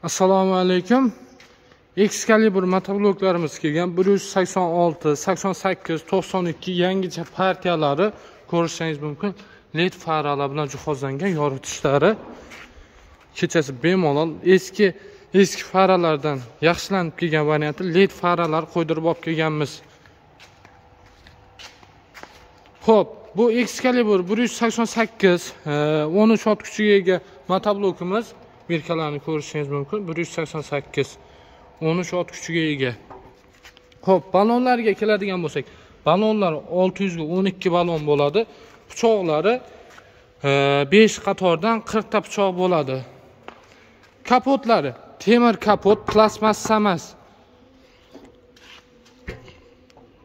Assalomu alaykum. Excalibur motobloklarimiz kelgan 186, 88, 92 yangicha partiyalari ko'rishingiz mumkin. LED faralar bilan jihozlangan yoritishlari. Kechasi bemalol eski faralardan yaxshilanib kelgan varianti LED faralar qo'ydirib olib kelganmiz. Xo'p, bu Excalibur 188 13 ot kuchiga ega motoblokimiz. Birkalarni ko'rishingiz mumkin. 188 13 ot kuchiga ega. Xo'p, balonlarga keladigan bo'lsak, balonlar 600 ga 12 balon bo'ladi. Pichoqlari 5 qatordan 40 ta pichoq bo'ladi. Kapotlari temir kapot, plastmassa emas.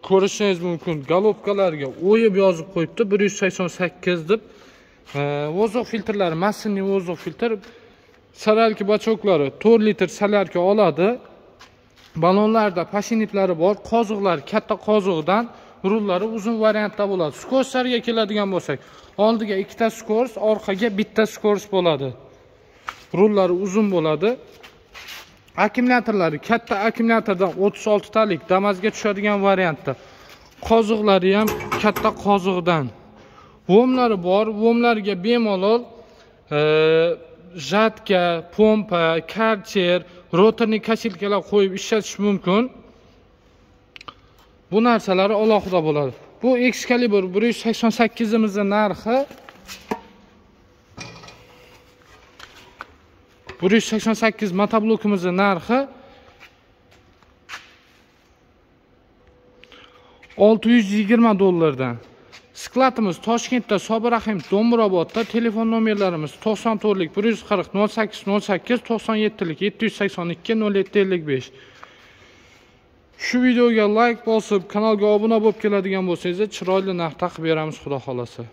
Ko'rishingiz mumkin. Galobkalarga o'yib yozib qo'yibdi 188 deb. Vozoq filtrlari massinniy vozoq filtr. Saralki bachoklari 4 litr salarka oladi. Balonlarda pashinniklari bor, qoziqlar katta qoziqdan, rullari uzun variantda bo'ladi. Skorslarga keladigan bo'lsak, oldiga 2 ta skors, orqaga 1 ta skors bo'ladi. Rullari uzun bo'ladi. Akkumulyatorlari katta akkumulyatordan 36 talik Damas'ga tushadigan variantda. Qoziqlari ham katta qoziqdan. Vomlari bor, vomlarga bemalol jatka, pompa, karcher, rotorli kashilkalar qo'yib ishlatish mumkin. Bu narsalari alohida bo'ladi. Bu Excalibur 188 imizning narxi 188 motoblokimizning narxi 620 dollardan. Skladimiz Toshkentda, Sobirahim, Do'murobodda. Telefon nomerlarimiz 94lik 140 08 08, 97lik 782 0755. Shu videoga like bosib, kanalga obuna bo'lib keladigan bo'lsangiz, chiroyli narx taqib beramiz, xudo xolasa.